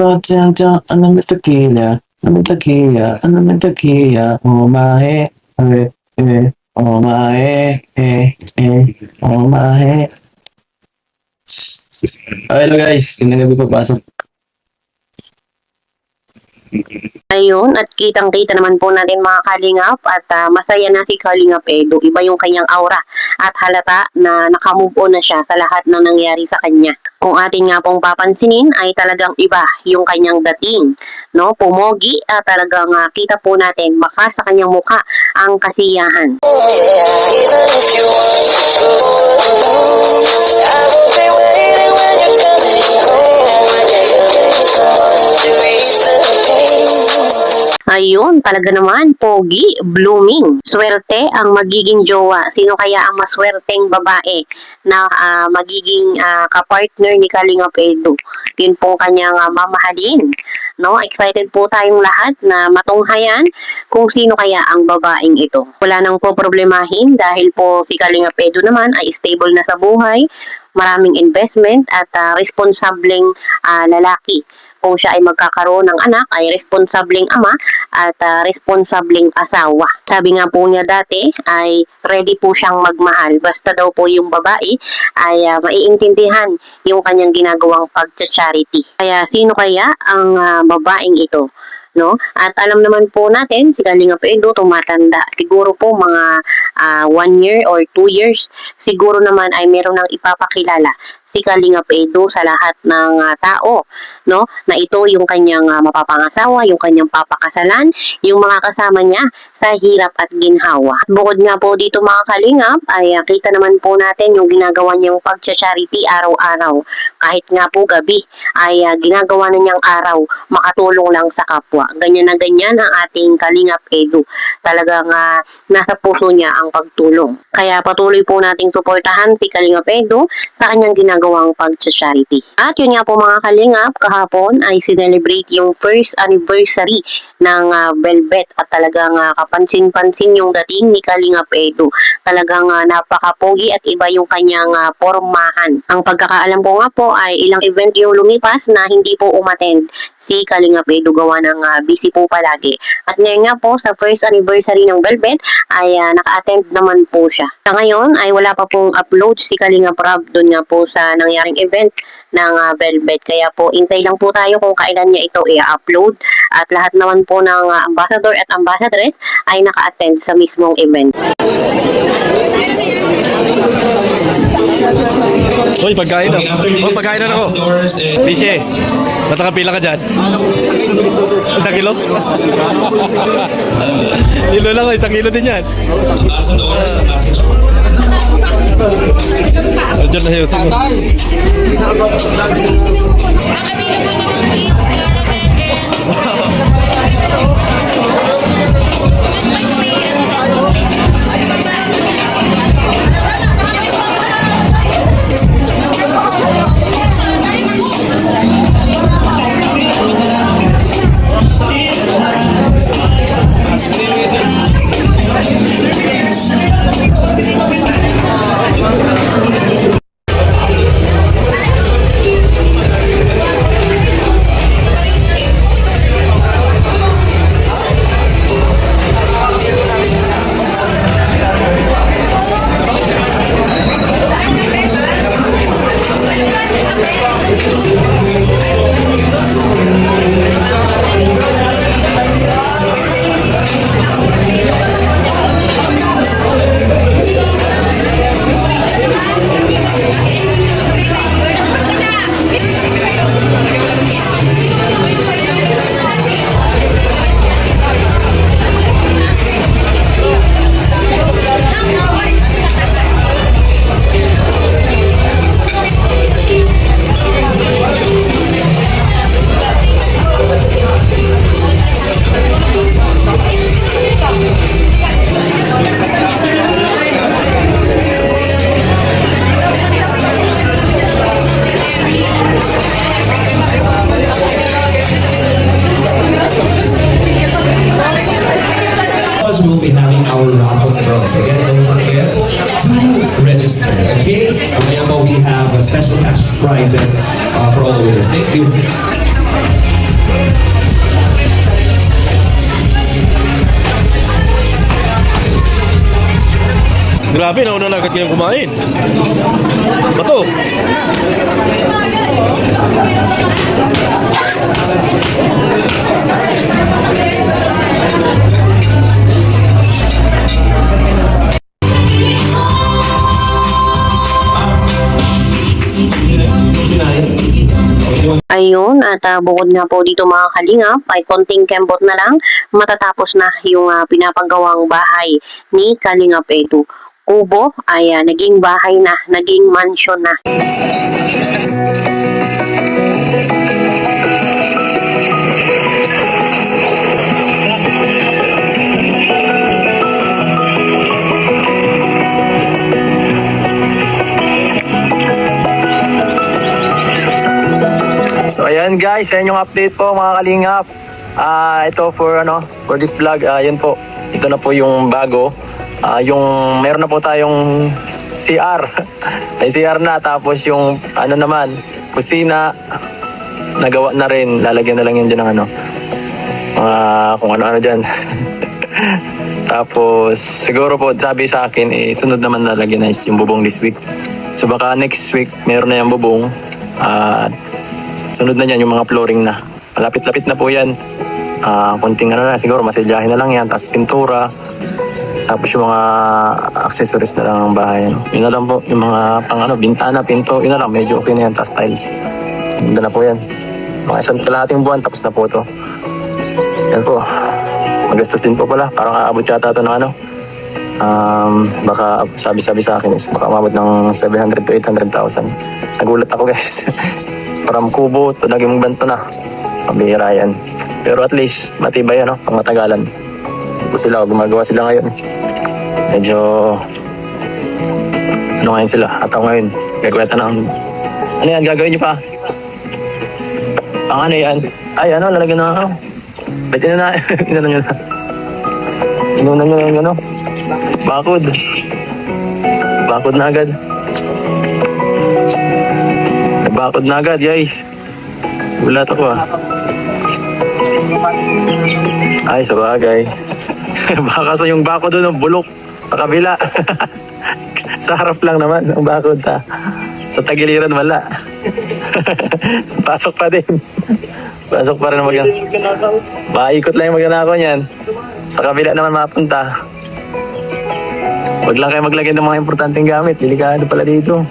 Ano may tequila? Ano tequila? Ano may tequila? Oh my, oh my, oh my. Hello guys, hindi na papasok. Ayun, at kitang-kita naman po natin mga Kalingap at masaya na si Kalingap Edu. Iba yung kanyang aura at halata na nakamove on na siya sa lahat ng nangyari sa kanya. Kung atin nga pong papansinin ay talagang iba yung kanyang dating, no? Pumogi at talagang kita po natin maka sa kanyang mukha ang kasiyahan. Ayun, talaga naman, pogi, blooming. Swerte ang magiging jowa. Sino kaya ang maswerteng babae na magiging kapartner ni Kalingap Edu? Yun pong kanyang mamahalin. No, excited po tayong lahat na matunghayan kung sino kaya ang babaeng ito. Wala nang po problemahin dahil po si Kalingap Edu naman ay stable na sa buhay, maraming investment at responsableng lalaki. Kung siya ay magkakaroon ng anak, ay responsableng ama at responsableng asawa. Sabi nga po niya dati ay ready po siyang magmahal. Basta daw po yung babae ay maiintindihan yung kanyang ginagawang pag-charity. Kaya sino kaya ang babaeng ito? No? At alam naman po natin, si Kalingap Edu tumatanda. Siguro po mga 1 year or 2 years, siguro naman ay meron ng ipapakilala si Kalingap Edu sa lahat ng tao, no? Na ito yung kanyang mapapangasawa, yung kanyang papakasalan, yung mga kasama niya sa hirap at ginhawa. At bukod nga po dito mga Kalingap, ay kita naman po natin yung ginagawa niyang pag-charity araw-araw. Kahit nga po gabi, ay ginagawa na niyang araw, makatulong lang sa kapwa. Ganyan na ganyan ang ating Kalingap Edu. Talagang nasa puso niya ang pagtulong. Kaya patuloy po nating suportahan si Kalingap Edu sa kanyang ginagawang pag-charity. At yun nga po mga Kalingap, kahapon ay sinelebrate yung first anniversary ng Velvet at talagang kapansin-pansin yung dating ni Kalingap Edu. Talagang napakapogi at iba yung kanyang pormahan. Ang pagkakaalam ko nga po ay ilang event yung lumipas na hindi po umattend si Kalingap Edu gawa ng busy po palagi. At ngayon nga po sa first anniversary ng Velvet ay naka-attend naman po siya. Sa ngayon ay wala pa pong upload si Kalingap Rob doon nga po sa nangyaring event ng Velvet. Kaya po intay lang po tayo kung kailan niya ito i-upload at lahat naman po ng ambassador at ambassadress ay naka-attend sa mismong event. Uy, pagkain na. Oh, pagkain na ako. Bishe, natakapila ka dyan. 1 kilo? Kilo lang, 1 kilo din yan. Diyan na yung siguro. We'll be having our raffle draw. So again, don't forget to register. Okay? Mamaya po, we have special cash prizes for all the winners. Thank you. Grabe, nauna na agad kayong kumain. Bato. Ayun, at bukod nga po dito mga kalingap, ay konting kembot na lang, matatapos na yung pinapanggawang bahay ni Kalingap Edu. Kubo ay naging bahay na, naging mansion na. So ayan guys, yan yung update po mga kalingap. Ito for this vlog, yun po. Ito na po yung bago. Yung meron na po tayong CR. May CR na, tapos yung naman, kusina nagawa na rin. Lalagyan na lang yun dyan ng kung ano-ano dyan. Tapos siguro po sabi sa akin, sunod naman lalagyan na yung bubong this week. So baka next week meron na yung bubong. Sunod na yan yung mga flooring na. Malapit-lapit na po yan. Kunting na siguro, masilyahin na lang yan. Tapos pintura. Tapos yung mga accessories na lang ng bahay. Yun na lang po. Yung mga bintana, pinto. Yun na lang. Medyo okay na yan. Tapos tiles. Yun na po yan. Mga isang kalahating buwan. Tapos na po ito. Yan po. Magastos din po pala. Parang aabot yata ito ng baka sabi-sabi sa akin is baka umabot ng 700 to 800,000. Nagulat ako guys. From kubo to naging ganito na. Pambihira yan. Pero at least matibay pang matagalan. Gumagawa sila ngayon. Medyo ngayon sila. At ako ngayon gagawin ng ano yan gagawin niyo pa? Pang ano yan? Ay lalagyan na pwede na inano nyo na. Inuna nyo na yung bakod na agad. Bakod na agad, guys. Gulat ako Ay, sa bagay. Baka sa yung bakod doon, bulok. Sa kabila. Sa harap lang naman, ang bakod sa tagiliran wala. Pasok pa din. Pasok pa rin ang maikot lang yung magnanakaw niyan. Sa kabila naman mapunta. Huwag lang kayo maglagay ng mga importanteng gamit. Delikado pala dito.